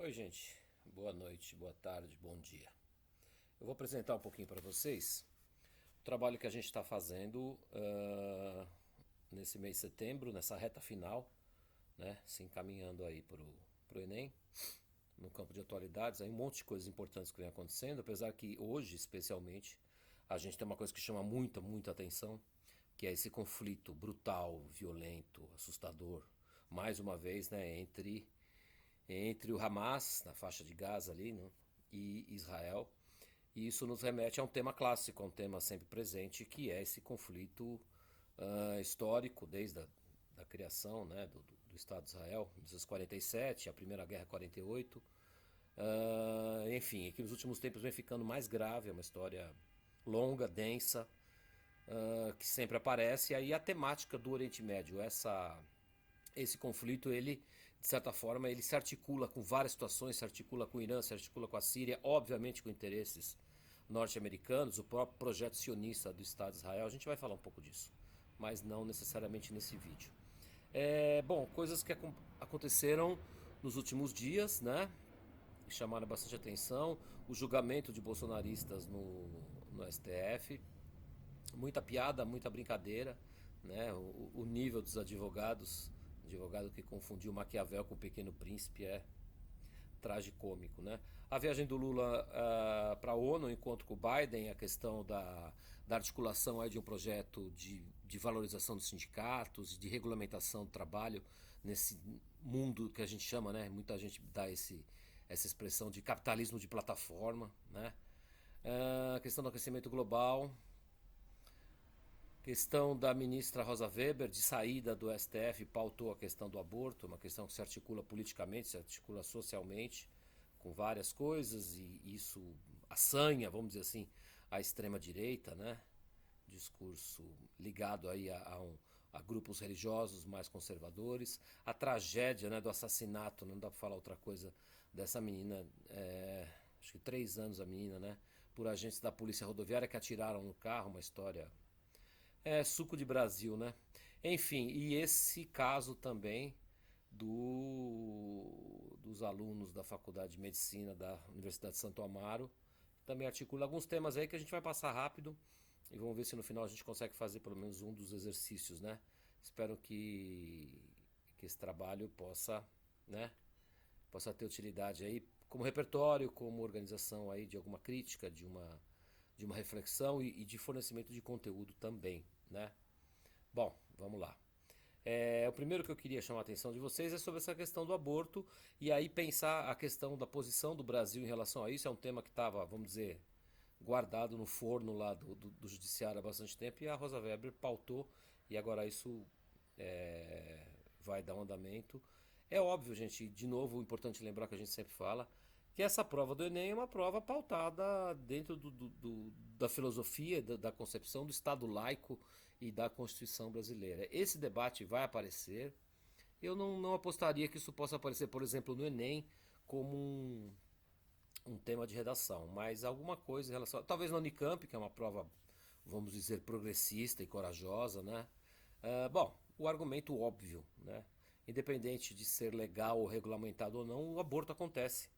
Oi, gente. Boa noite, boa tarde, bom dia. Eu vou apresentar um pouquinho para vocês o trabalho que a gente está fazendo nesse mês de setembro, nessa reta final, né? Se encaminhando aí para o Enem, no campo de atualidades. Aí um monte de coisas importantes que vem acontecendo, apesar que hoje, especialmente, a gente tem uma coisa que chama muita atenção, que é esse conflito brutal, violento, assustador, mais uma vez, né, entre o Hamas, na faixa de Gaza ali, né, e Israel. E isso nos remete a um tema clássico, a um tema sempre presente, que é esse conflito histórico, desde a criação, né, do Estado de Israel, em 1947, a Primeira Guerra 48. Enfim, que nos últimos tempos vem ficando mais grave, é uma história longa, densa, que sempre aparece. E aí a temática do Oriente Médio, esse conflito, ele, de certa forma, ele se articula com várias situações, se articula com o Irã, se articula com a Síria, obviamente com interesses norte-americanos, o próprio projeto sionista do Estado de Israel. A gente vai falar um pouco disso, mas não necessariamente nesse vídeo. Bom, coisas que aconteceram nos últimos dias, né? Que chamaram bastante atenção. O julgamento de bolsonaristas no STF. Muita piada, muita brincadeira, né? O nível dos advogados, advogado que confundiu Maquiavel com o Pequeno Príncipe é tragicômico, né? A viagem do Lula para a ONU, o encontro com o Biden, a questão da articulação aí de um projeto de valorização dos sindicatos, de regulamentação do trabalho nesse mundo que a gente chama, né? Muita gente dá essa expressão de capitalismo de plataforma, né? A questão do aquecimento global, questão da ministra Rosa Weber de saída do STF pautou a questão do aborto, uma questão que se articula politicamente, se articula socialmente, com várias coisas, e isso assanha, vamos dizer assim, a extrema-direita, né? Discurso ligado aí a grupos religiosos mais conservadores, a tragédia, né, do assassinato, não dá para falar outra coisa, dessa menina, acho que 3 anos a menina, né, por agentes da polícia rodoviária que atiraram no carro, uma história suco de Brasil, né? Enfim, e esse caso também dos alunos da Faculdade de Medicina da Universidade de Santo Amaro, também articula alguns temas aí que a gente vai passar rápido e vamos ver se no final a gente consegue fazer pelo menos um dos exercícios, né? Espero que esse trabalho possa, né, possa ter utilidade aí como repertório, como organização aí de alguma crítica, de uma reflexão e de fornecimento de conteúdo também, né? Bom, vamos lá. O primeiro que eu queria chamar a atenção de vocês é sobre essa questão do aborto e aí pensar a questão da posição do Brasil em relação a isso. É um tema que estava, vamos dizer, guardado no forno lá do judiciário há bastante tempo e a Rosa Weber pautou e agora isso vai dar um andamento. É óbvio, gente, de novo, importante lembrar que a gente sempre fala que essa prova do Enem é uma prova pautada dentro da filosofia, da concepção do Estado laico e da Constituição brasileira. Esse debate vai aparecer. Eu não apostaria que isso possa aparecer, por exemplo, no Enem, como um tema de redação, mas alguma coisa em relação. Talvez na Unicamp, que é uma prova, vamos dizer, progressista e corajosa, né? Bom, o argumento óbvio, né? Independente de ser legal ou regulamentado ou não, o aborto acontece.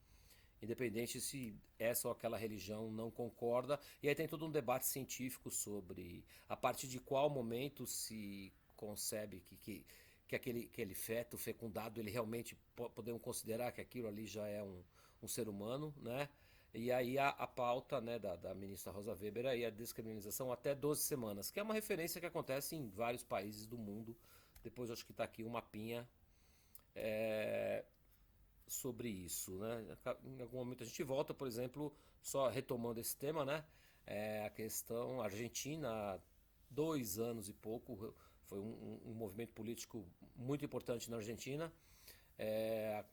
Independente se essa ou aquela religião não concorda. E aí tem todo um debate científico sobre a partir de qual momento se concebe que aquele feto fecundado, ele realmente podemos considerar que aquilo ali já é um ser humano, né? E aí a pauta, né, da ministra Rosa Weber aí a descriminalização até 12 semanas, que é uma referência que acontece em vários países do mundo. Depois acho que está aqui um mapinha sobre isso, né? Em algum momento a gente volta, por exemplo, só retomando esse tema, né? A questão Argentina, há 2 anos e pouco, foi um movimento político muito importante na Argentina.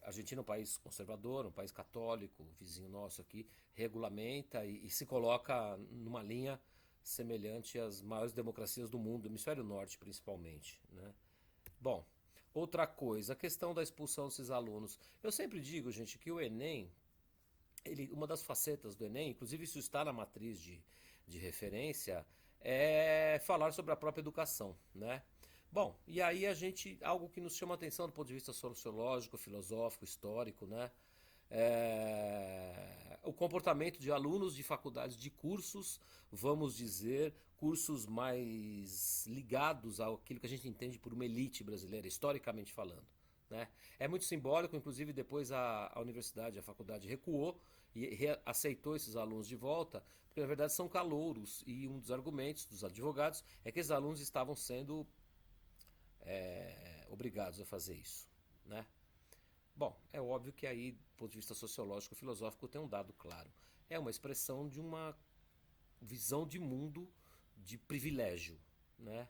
A Argentina é um país conservador, um país católico, vizinho nosso aqui, regulamenta e se coloca numa linha semelhante às maiores democracias do mundo, do hemisfério norte principalmente, né? Bom, outra coisa, a questão da expulsão desses alunos. Eu sempre digo, gente, que o Enem, uma das facetas do Enem, inclusive isso está na matriz de referência, é falar sobre a própria educação, né? Bom, e aí algo que nos chama a atenção do ponto de vista sociológico, filosófico, histórico, né? O comportamento de alunos de faculdades de cursos, vamos dizer, cursos mais ligados àquilo que a gente entende por uma elite brasileira, historicamente falando. Né? É muito simbólico, inclusive depois a universidade, a faculdade recuou e aceitou esses alunos de volta, porque na verdade são calouros e um dos argumentos dos advogados é que esses alunos estavam sendo obrigados a fazer isso. Né? Bom, é óbvio que aí, do ponto de vista sociológico, filosófico, tem um dado claro. É uma expressão de uma visão de mundo de privilégio, né?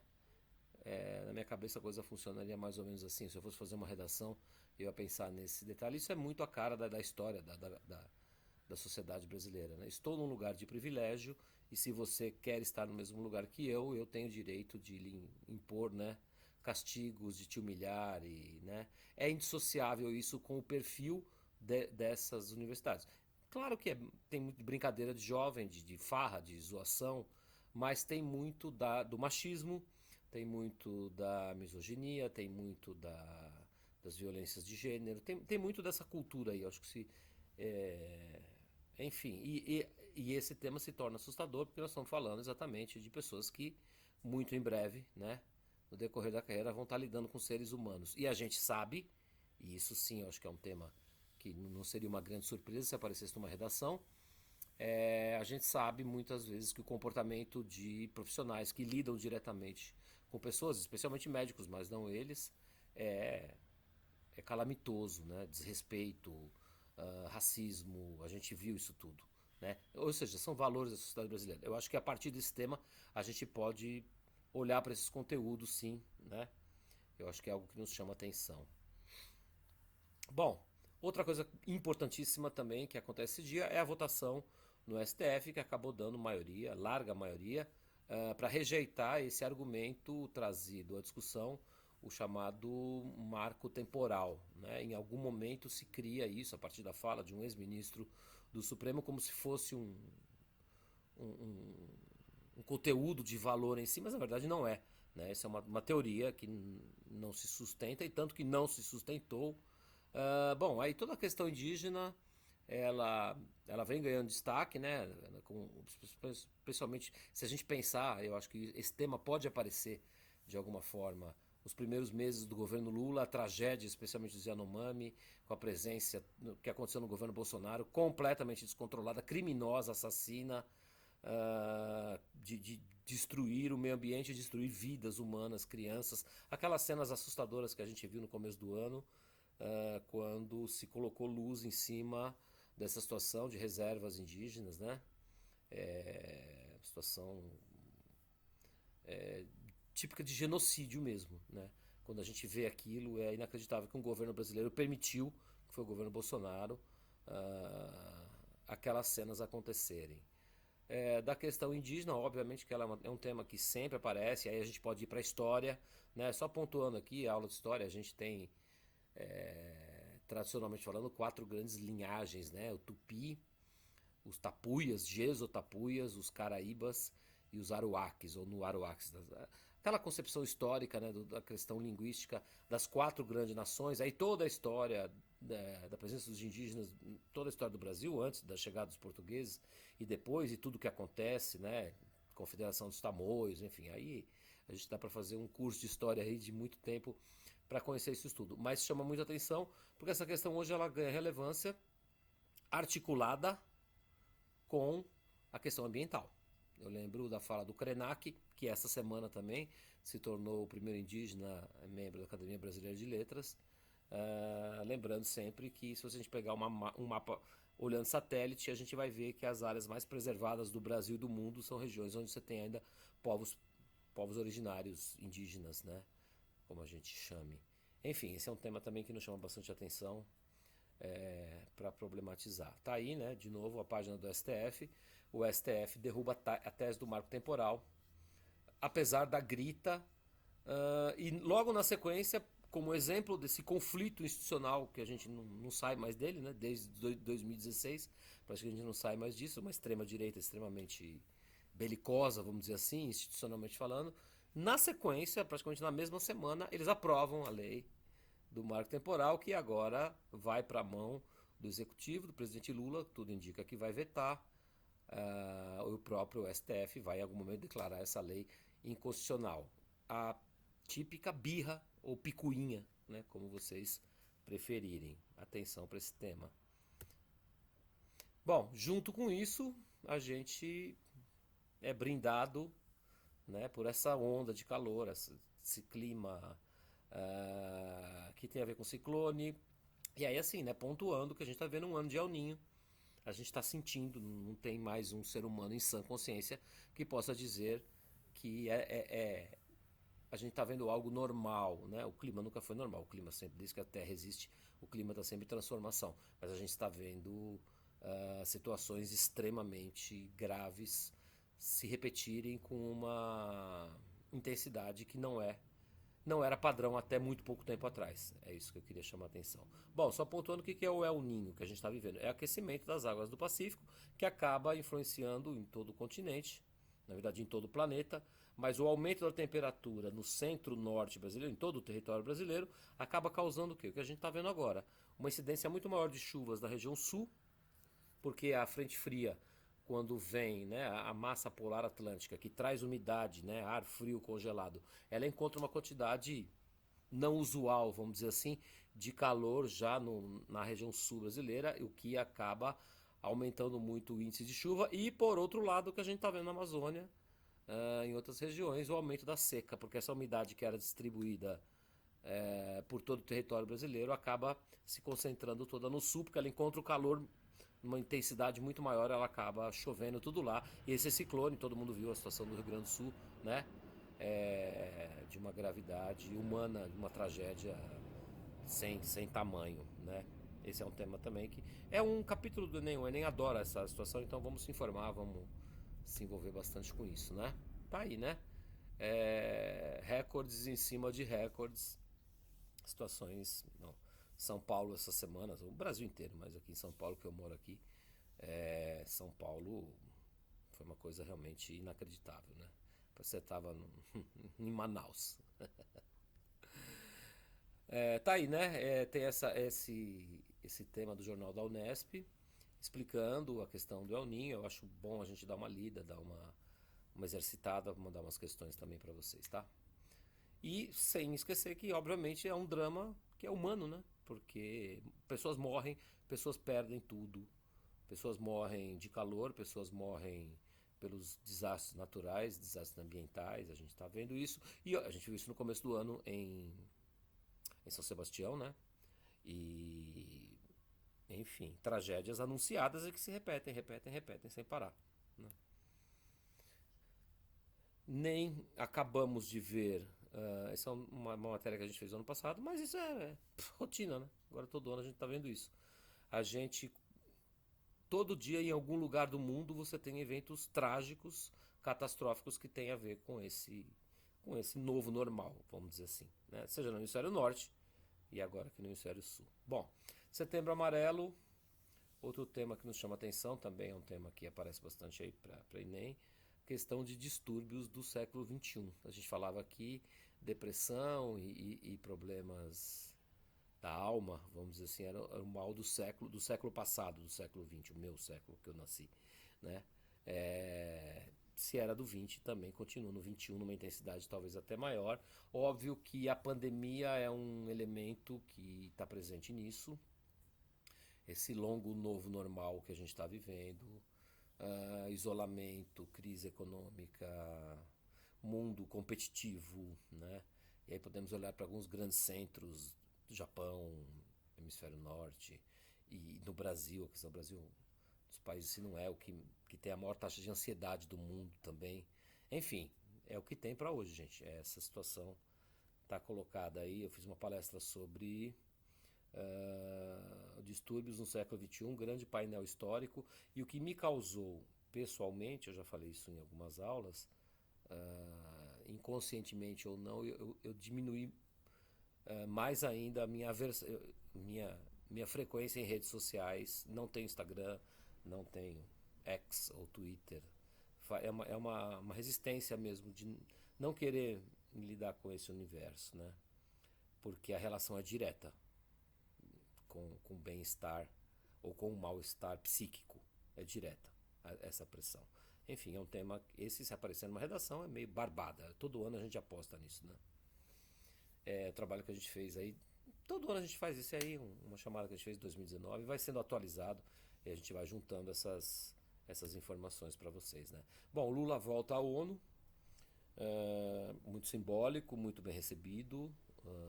Na minha cabeça a coisa funcionaria mais ou menos assim. Se eu fosse fazer uma redação, eu ia pensar nesse detalhe. Isso é muito a cara da história da sociedade brasileira. Né? Estou num lugar de privilégio e se você quer estar no mesmo lugar que eu tenho o direito de lhe impor, né, castigos, de te humilhar. Né, é indissociável isso com o perfil dessas universidades. Claro que tem muito brincadeira de jovem, de farra, de zoação, mas tem muito do machismo, tem muito da misoginia, tem muito das violências de gênero, tem muito dessa cultura aí. Eu acho que se. É, enfim, e esse tema se torna assustador porque nós estamos falando exatamente de pessoas que, muito em breve, né, no decorrer da carreira, vão estar lidando com seres humanos. E a gente sabe, e isso sim eu acho que é um tema que não seria uma grande surpresa se aparecesse numa redação, a gente sabe muitas vezes que o comportamento de profissionais que lidam diretamente com pessoas, especialmente médicos, mas não eles, é, é calamitoso, né? Desrespeito, racismo, a gente viu isso tudo. Né? Ou seja, são valores da sociedade brasileira. Eu acho que a partir desse tema a gente pode olhar para esses conteúdos, sim. Né? Eu acho que é algo que nos chama atenção. Bom, outra coisa importantíssima também que acontece esse dia é a votação no STF, que acabou dando maioria, larga maioria, para rejeitar esse argumento trazido à discussão, o chamado marco temporal. Né? Em algum momento se cria isso, a partir da fala de um ex-ministro do Supremo, como se fosse um, um conteúdo de valor em si, mas na verdade não é. Né? Essa é uma teoria que não se sustenta, e tanto que não se sustentou. Bom, aí toda a questão indígena ela vem ganhando destaque, né? Especialmente se a gente pensar, eu acho que esse tema pode aparecer de alguma forma. Os primeiros meses do governo Lula, a tragédia, especialmente dos Yanomami, com a presença que aconteceu no governo Bolsonaro, completamente descontrolada, criminosa, assassina, de destruir o meio ambiente, destruir vidas humanas, crianças. Aquelas cenas assustadoras que a gente viu no começo do ano, quando se colocou luz em cima dessa situação de reservas indígenas, né? Situação típica de genocídio mesmo, né? Quando a gente vê aquilo, é inacreditável que um governo brasileiro permitiu, que foi o governo Bolsonaro, aquelas cenas acontecerem. Da questão indígena, obviamente que ela é um tema que sempre aparece, aí a gente pode ir para a história, né? Só pontuando aqui, a aula de história, a gente tem, tradicionalmente falando, 4 grandes linhagens, né? O Tupi, os Tapuias, Geso-Tapuias, os Caraíbas e os Aruaques, ou Nuaruaques. Aquela concepção histórica, né, da questão linguística das 4 grandes nações, aí toda a história da presença dos indígenas, toda a história do Brasil, antes da chegada dos portugueses e depois, e tudo o que acontece, né, Confederação dos Tamoios, enfim, aí a gente dá para fazer um curso de história aí de muito tempo para conhecer isso tudo. Mas chama muita atenção porque essa questão hoje ela ganha relevância articulada com a questão ambiental. Eu lembro da fala do Krenak, que essa semana também se tornou o primeiro indígena membro da Academia Brasileira de Letras. Lembrando sempre que se a gente pegar um mapa olhando satélite, a gente vai ver que as áreas mais preservadas do Brasil e do mundo são regiões onde você tem ainda povos originários indígenas, né? Como a gente chame. Enfim, esse é um tema também que nos chama bastante atenção, para problematizar. Tá aí, né, de novo, a página do STF. O STF derruba a tese do marco temporal, apesar da grita, e logo na sequência, como exemplo desse conflito institucional que a gente não sai mais dele, né, desde 2016, parece que a gente não sai mais disso, uma extrema-direita extremamente belicosa, vamos dizer assim, institucionalmente falando. Na sequência, praticamente na mesma semana, eles aprovam a lei do marco temporal, que agora vai para a mão do Executivo, do presidente Lula, tudo indica que vai vetar. O próprio STF vai em algum momento declarar essa lei inconstitucional. A típica birra ou picuinha, né, como vocês preferirem. Atenção para esse tema. Bom, junto com isso, a gente é brindado, né, por essa onda de calor, esse clima que tem a ver com ciclone. E aí, assim, né, pontuando que a gente está vendo um ano de El Niño, a gente está sentindo, não tem mais um ser humano em sã consciência que possa dizer que a gente está vendo algo normal, né? O clima nunca foi normal, o clima sempre, desde que a Terra existe, o clima está sempre em transformação, mas a gente está vendo situações extremamente graves se repetirem com uma intensidade que não era padrão até muito pouco tempo atrás. É isso que eu queria chamar a atenção. Bom, só pontuando o que é o El Niño que a gente está vivendo. É aquecimento das águas do Pacífico que acaba influenciando em todo o continente, na verdade em todo o planeta, mas o aumento da temperatura no centro-norte brasileiro, em todo o território brasileiro, acaba causando o quê? O que a gente está vendo agora. Uma incidência muito maior de chuvas da região sul, porque a frente fria, quando vem, né, a massa polar atlântica, que traz umidade, né, ar frio congelado, ela encontra uma quantidade não usual, vamos dizer assim, de calor já na região sul brasileira, o que acaba aumentando muito o índice de chuva. E, por outro lado, o que a gente está vendo na Amazônia, em outras regiões, o aumento da seca, porque essa umidade que era distribuída por todo o território brasileiro acaba se concentrando toda no sul, porque ela encontra o calor numa intensidade muito maior, ela acaba chovendo tudo lá. E esse ciclone, todo mundo viu a situação do Rio Grande do Sul, né? De uma gravidade humana, de uma tragédia sem tamanho, né? Esse é um tema também que é um capítulo do Enem. O Enem adora essa situação, então vamos se informar, vamos se envolver bastante com isso, né? Tá aí, né? Recordes em cima de recordes, situações. Não. São Paulo essa semana, o Brasil inteiro, mas aqui em São Paulo, que eu moro aqui, São Paulo foi uma coisa realmente inacreditável, né? Você estava em Manaus. Tá aí, né? Tem esse tema do Jornal da Unesp, explicando a questão do El Niño. Eu acho bom a gente dar uma lida, dar uma exercitada, vou mandar umas questões também para vocês, tá? E sem esquecer que, obviamente, é um drama que é humano, né? Porque pessoas morrem, pessoas perdem tudo, pessoas morrem de calor, pessoas morrem pelos desastres naturais, desastres ambientais, a gente está vendo isso. E a gente viu isso no começo do ano em São Sebastião, né? E, enfim, tragédias anunciadas e que se repetem, repetem, repetem sem parar, né? Nem acabamos de ver. Essa é uma matéria que a gente fez ano passado, mas isso é rotina, né? Agora todo ano a gente está vendo isso. A gente, todo dia em algum lugar do mundo, você tem eventos trágicos, catastróficos que têm a ver com esse novo normal, vamos dizer assim, né? Seja no hemisfério norte e agora aqui no hemisfério sul. Bom, Setembro Amarelo, outro tema que nos chama atenção, também é um tema que aparece bastante aí para Enem, questão de distúrbios do século XXI. A gente falava aqui depressão e problemas da alma, vamos dizer assim, era o mal do século passado, do século XX, o meu século que eu nasci, né? Se era do 20, também continua no 21, numa intensidade talvez até maior. Óbvio que a pandemia é um elemento que está presente nisso, esse longo novo normal que a gente está vivendo, isolamento, crise econômica, mundo competitivo, né? E aí podemos olhar para alguns grandes centros do Japão, hemisfério norte, e no Brasil, a questão do Brasil, dos países, se não é o que tem a maior taxa de ansiedade do mundo também. Enfim, é o que tem para hoje, gente. Essa situação está colocada aí. Eu fiz uma palestra sobre distúrbios no século XXI, grande painel histórico, e o que me causou pessoalmente, eu já falei isso em algumas aulas, inconscientemente ou não, eu diminuí mais ainda a minha frequência em redes sociais. Não tenho Instagram, não tenho X ou Twitter. É uma resistência mesmo de não querer lidar com esse universo, né? Porque a relação é direta com o bem-estar ou com um mal-estar psíquico. É direta essa pressão. Enfim, é um tema, esse se aparecer numa redação é meio barbada. Todo ano a gente aposta nisso, né? O trabalho que a gente fez aí, todo ano a gente faz isso aí, uma chamada que a gente fez em 2019, vai sendo atualizado e a gente vai juntando essas informações para vocês, né? Bom, o Lula volta à ONU, muito simbólico, muito bem recebido,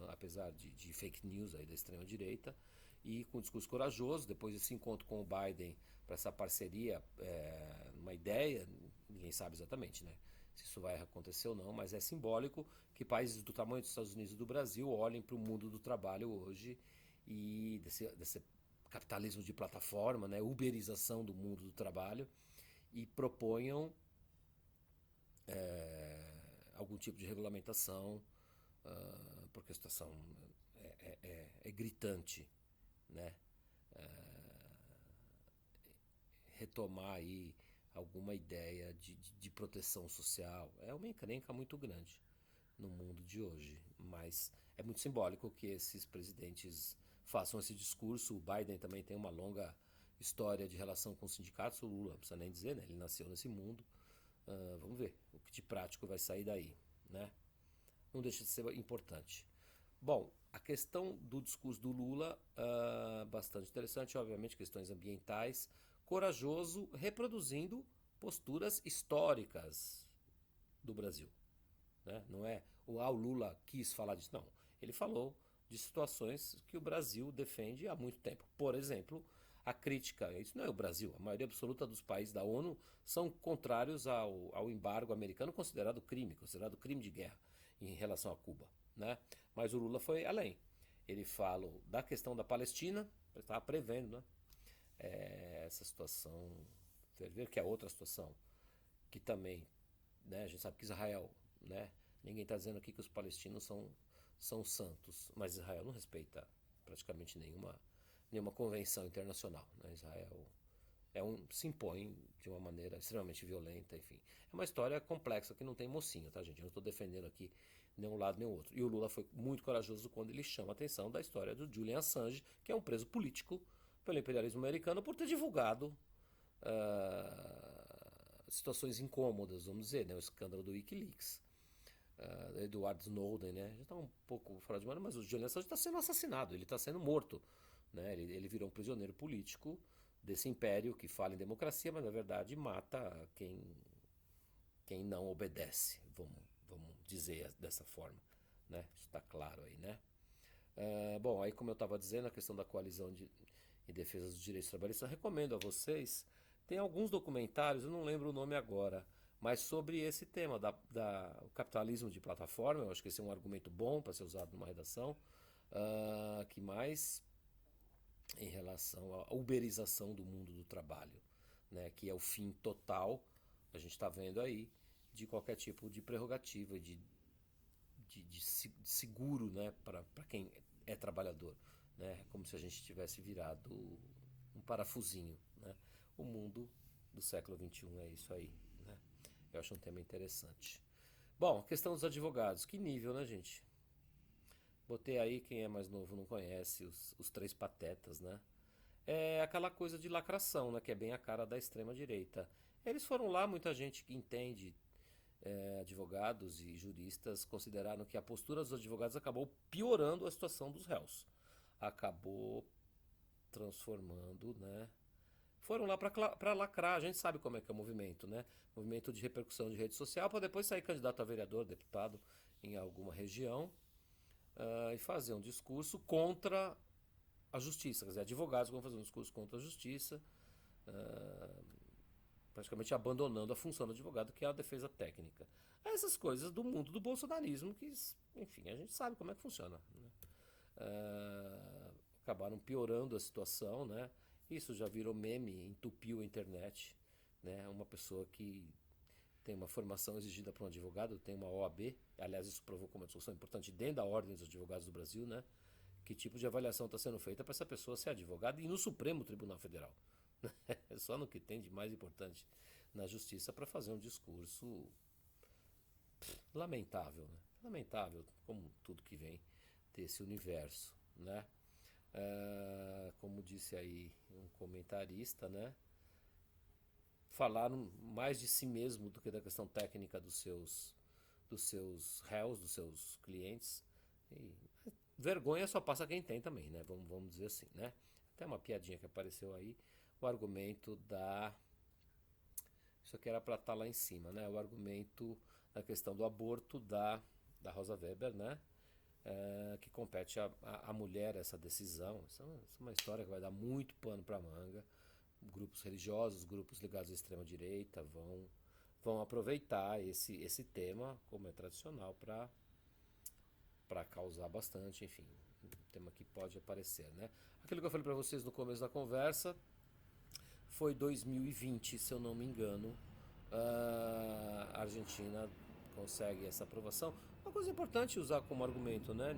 apesar de fake news aí da extrema direita, e com um discurso corajoso. Depois desse encontro com o Biden para essa parceria, uma ideia, ninguém sabe exatamente, né? Se isso vai acontecer ou não, mas é simbólico que países do tamanho dos Estados Unidos e do Brasil olhem para o mundo do trabalho hoje e desse capitalismo de plataforma, né, uberização do mundo do trabalho, e proponham algum tipo de regulamentação, porque a situação é gritante, né? Retomar aí alguma ideia de proteção social é uma encrenca muito grande no mundo de hoje, mas é muito simbólico que esses presidentes façam esse discurso. O Biden também tem uma longa história de relação com os sindicatos, o Lula, não precisa nem dizer, né? Ele nasceu nesse mundo. Vamos ver o que de prático vai sair daí, né? Não deixa de ser importante. Bom, a questão do discurso do Lula, bastante interessante, obviamente, questões ambientais, corajoso, reproduzindo posturas históricas do Brasil, né? Não é o Lula quis falar disso, não. Ele falou de situações que o Brasil defende há muito tempo. Por exemplo, a crítica, isso não é o Brasil, a maioria absoluta dos países da ONU são contrários ao embargo americano, considerado crime de guerra em relação a Cuba, né? Mas o Lula foi além. Ele falou da questão da Palestina, estava prevendo, né? Essa situação ferver, que é outra situação que também, né, a gente sabe que Israel, né, ninguém está dizendo aqui que os palestinos são santos, mas Israel não respeita praticamente nenhuma convenção internacional, né? Israel se impõe de uma maneira extremamente violenta, enfim. É uma história complexa que não tem mocinho, tá, gente? Eu não estou defendendo aqui nenhum lado nem outro. E o Lula foi muito corajoso quando ele chama a atenção da história do Julian Assange, que é um preso político pelo imperialismo americano por ter divulgado situações incômodas, vamos dizer, né? O escândalo do Wikileaks, Edward Snowden, né? Já está um pouco fora de mão, mas o Julian Assange está sendo assassinado, ele está sendo morto, né? Ele virou um prisioneiro político desse império que fala em democracia, mas na verdade mata quem não obedece, vamos dizer dessa forma, né? Isso está claro aí, né? Bom, aí como eu estava dizendo, a questão da coalizão em defesa dos direitos trabalhistas, eu recomendo a vocês, tem alguns documentários, eu não lembro o nome agora, mas sobre esse tema o capitalismo de plataforma. Eu acho que esse é um argumento bom para ser usado numa redação. Que mais? Em relação à uberização do mundo do trabalho, né, que é o fim total, a gente está vendo aí, de qualquer tipo de prerrogativa, de seguro, né, para quem é trabalhador, né, como se a gente tivesse virado um parafusinho, né? O mundo do século XXI é isso aí, né? Eu acho um tema interessante. Bom, questão dos advogados, que nível, né, gente? Botei aí, quem é mais novo não conhece, os três patetas, né? É aquela coisa de lacração, né? Que é bem a cara da extrema direita. Eles foram lá, muita gente que entende, advogados e juristas consideraram que a postura dos advogados acabou piorando a situação dos réus. Acabou transformando, né? Foram lá para lacrar, a gente sabe como é que é o movimento, né? Movimento de repercussão de rede social para depois sair candidato a vereador, deputado em alguma região, e fazer um discurso contra a justiça. Quer dizer, advogados vão fazer um discurso contra a justiça, praticamente abandonando a função do advogado, que é a defesa técnica. Essas coisas do mundo do bolsonarismo que, enfim, a gente sabe como é que funciona, né? Acabaram piorando a situação, né? Isso já virou meme, entupiu a internet, né? Uma pessoa que tem uma formação exigida para um advogado, tem uma OAB, aliás, isso provocou uma discussão importante dentro da Ordem dos Advogados do Brasil, né? Que tipo de avaliação está sendo feita para essa pessoa ser advogada e no Supremo Tribunal Federal. É só no que tem de mais importante na justiça para fazer um discurso lamentável, né? Lamentável, como tudo que vem desse universo, né? como disse aí um comentarista, né? Falaram mais de si mesmo do que da questão técnica dos seus réus, dos seus clientes. E vergonha só passa quem tem também, né? Vamos dizer assim, né? Até uma piadinha que apareceu aí, o argumento da. Isso aqui era para estar lá em cima, né? O argumento da questão do aborto da Rosa Weber, né? Que compete à mulher essa decisão. Isso é uma história que vai dar muito pano para manga. Grupos religiosos, grupos ligados à extrema-direita vão aproveitar esse tema, como é tradicional, para causar bastante, enfim, um tema que pode aparecer, né? Aquilo que eu falei para vocês no começo da conversa foi 2020, se eu não me engano, a Argentina consegue essa aprovação. Uma coisa importante usar como argumento, né?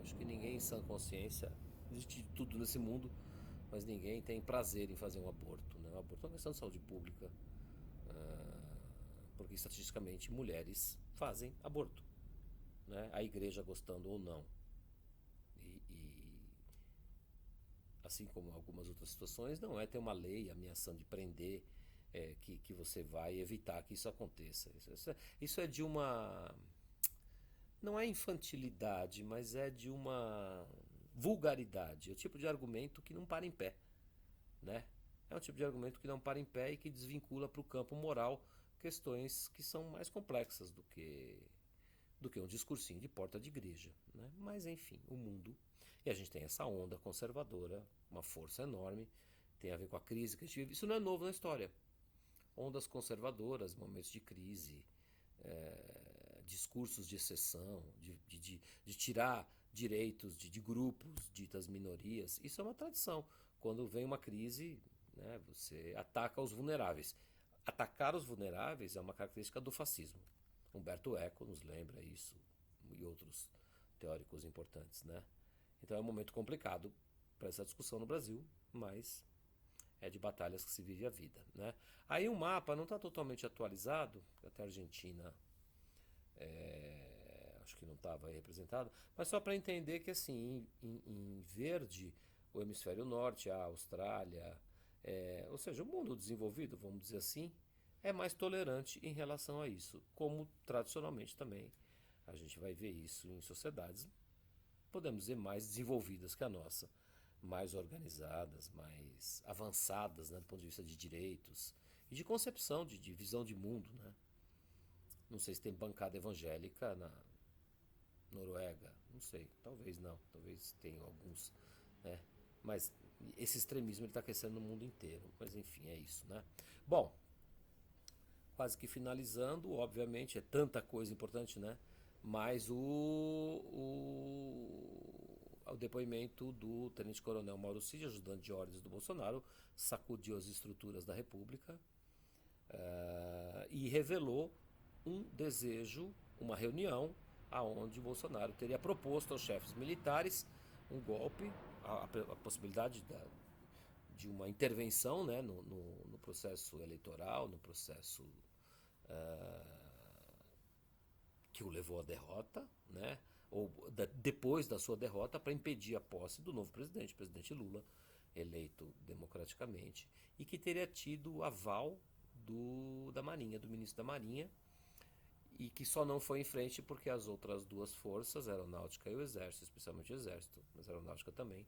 Acho que ninguém em sã consciência, existe de tudo nesse mundo, mas ninguém tem prazer em fazer um aborto, né? O aborto é uma questão de saúde pública, porque estatisticamente mulheres fazem aborto, né? A igreja gostando ou não. E assim como algumas outras situações, não é ter uma lei ameaçando de prender, que você vai evitar que isso aconteça. Isso é de uma. Não é infantilidade, mas é de uma vulgaridade. É o tipo de argumento que não para em pé, né? É um tipo de argumento que não para em pé e que desvincula para o campo moral questões que são mais complexas do que um discursinho de porta de igreja, né? Mas enfim, o mundo. E a gente tem essa onda conservadora, uma força enorme, tem a ver com a crise que a gente vive. Isso não é novo na história. Ondas conservadoras, momentos de crise, discursos de exceção, de tirar direitos de grupos, ditas minorias. Isso é uma tradição. Quando vem uma crise, né, você ataca os vulneráveis. Atacar os vulneráveis é uma característica do fascismo. Humberto Eco nos lembra isso e outros teóricos importantes, né? Então é um momento complicado para essa discussão no Brasil, mas é de batalhas que se vive a vida, né? Aí o mapa não está totalmente atualizado, até a Argentina acho que não estava representado, mas só para entender que assim, em verde, o hemisfério norte, a Austrália, ou seja, o mundo desenvolvido, vamos dizer assim, é mais tolerante em relação a isso, como tradicionalmente também a gente vai ver isso em sociedades, podemos dizer, mais desenvolvidas que a nossa, mais organizadas, mais avançadas, né, do ponto de vista de direitos e de concepção, de visão de mundo, né? Não sei se tem bancada evangélica na Noruega, não sei, talvez não, talvez tenha alguns, né? Mas esse extremismo está crescendo no mundo inteiro, mas enfim, é isso, né? Bom, quase que finalizando, obviamente, é tanta coisa importante, né? Mas o depoimento do tenente-coronel Mauro Cid, ajudante de ordens do Bolsonaro, sacudiu as estruturas da República, e revelou um desejo, uma reunião, aonde o Bolsonaro teria proposto aos chefes militares um golpe, a possibilidade de uma intervenção, né, no processo eleitoral, no processo que o levou à derrota, né, ou depois da sua derrota, para impedir a posse do novo presidente, o presidente Lula, eleito democraticamente, e que teria tido aval da Marinha, do ministro da Marinha, e que só não foi em frente porque as outras duas forças, a Aeronáutica e o Exército, especialmente o Exército, mas a Aeronáutica também,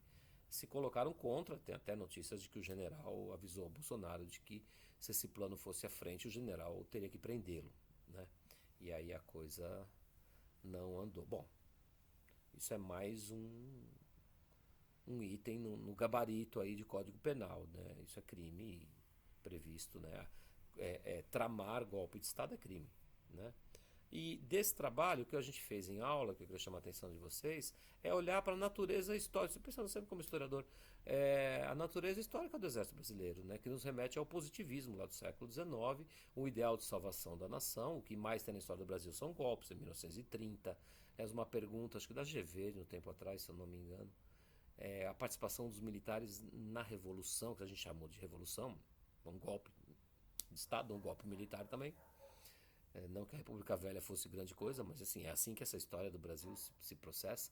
se colocaram contra. Tem até notícias de que o general avisou ao Bolsonaro de que se esse plano fosse à frente, o general teria que prendê-lo, né? E aí a coisa não andou. Bom, isso é mais um item no gabarito aí de Código Penal, né? Isso é crime previsto, né? Tramar golpe de Estado é crime, né? E desse trabalho que a gente fez em aula, que eu queria chamar a atenção de vocês, é olhar para a natureza histórica. Você pensando sempre como historiador, a natureza histórica do Exército Brasileiro, né, que nos remete ao positivismo lá do século XIX, o ideal de salvação da nação. O que mais tem na história do Brasil são golpes, em 1930. É uma pergunta, acho que da GV, de um tempo atrás, se eu não me engano. A participação dos militares na Revolução, que a gente chamou de Revolução, um golpe de Estado, um golpe militar também. Não que a República Velha fosse grande coisa, mas assim, é assim que essa história do Brasil se processa.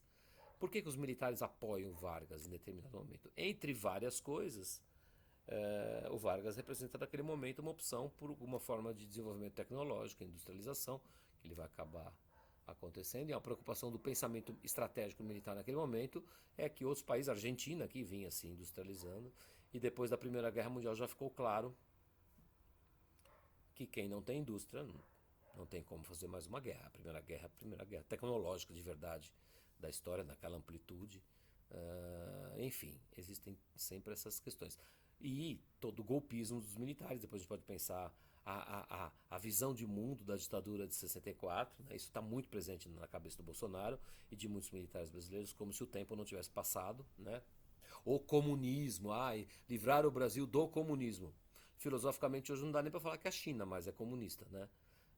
Por que os militares apoiam Vargas em determinado momento? Entre várias coisas, o Vargas representa naquele momento uma opção por uma forma de desenvolvimento tecnológico, industrialização, que ele vai acabar acontecendo. E a preocupação do pensamento estratégico militar naquele momento é que outros países, a Argentina que vinha se industrializando, e depois da Primeira Guerra Mundial já ficou claro que quem não tem indústria não tem como fazer mais uma guerra. A primeira guerra tecnológica de verdade da história, naquela amplitude. Enfim, existem sempre essas questões. E todo o golpismo dos militares, depois a gente pode pensar a visão de mundo da ditadura de 64, né? Isso está muito presente na cabeça do Bolsonaro e de muitos militares brasileiros, como se o tempo não tivesse passado, né? O comunismo, livrar o Brasil do comunismo. Filosoficamente hoje não dá nem para falar que é a China, mas é comunista, né?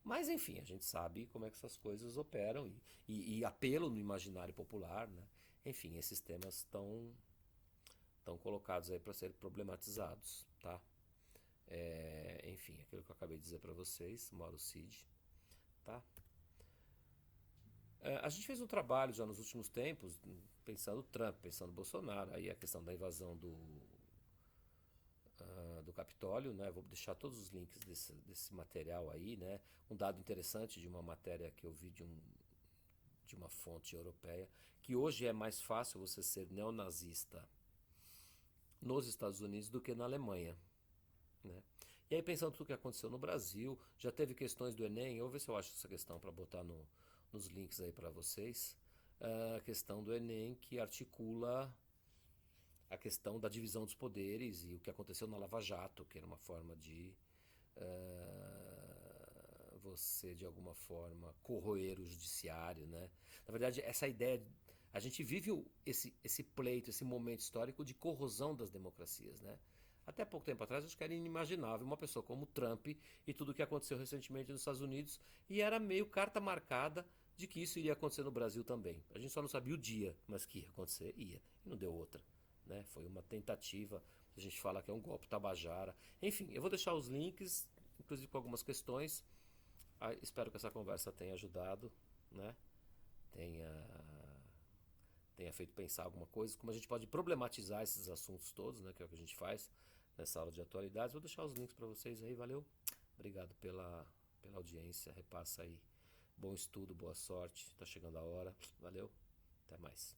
Mas enfim, a gente sabe como é que essas coisas operam e apelo no imaginário popular, né? Enfim, esses temas estão colocados aí para serem problematizados, tá? Enfim, aquilo que eu acabei de dizer para vocês, Mauro Cid, tá? A gente fez um trabalho já nos últimos tempos, pensando Trump, pensando Bolsonaro, aí a questão da invasão do Capitólio, né? Vou deixar todos os links desse material aí, né? Um dado interessante de uma matéria que eu vi de uma fonte europeia, que hoje é mais fácil você ser neonazista nos Estados Unidos do que na Alemanha, né? E aí pensando tudo o que aconteceu no Brasil, já teve questões do Enem, eu vou ver se eu acho essa questão para botar nos links aí para vocês, a questão do Enem que articula a questão da divisão dos poderes e o que aconteceu na Lava Jato, que era uma forma de você, de alguma forma, corroer o judiciário, né? Na verdade, essa ideia... A gente vive esse pleito, esse momento histórico de corrosão das democracias, né? Até pouco tempo atrás, acho que era inimaginável uma pessoa como Trump e tudo o que aconteceu recentemente nos Estados Unidos, e era meio carta marcada de que isso iria acontecer no Brasil também. A gente só não sabia o dia, mas que ia acontecer, ia. E não deu outra, né? Foi uma tentativa, a gente fala que é um golpe tabajara. Enfim, eu vou deixar os links, inclusive com algumas questões. Espero que essa conversa tenha ajudado, né? Tenha, tenha feito pensar alguma coisa, como a gente pode problematizar esses assuntos todos, né? Que é o que a gente faz nessa aula de atualidades. Vou deixar os links para vocês aí, valeu? Obrigado pela audiência, repassa aí. Bom estudo, boa sorte, tá chegando a hora, valeu? Até mais.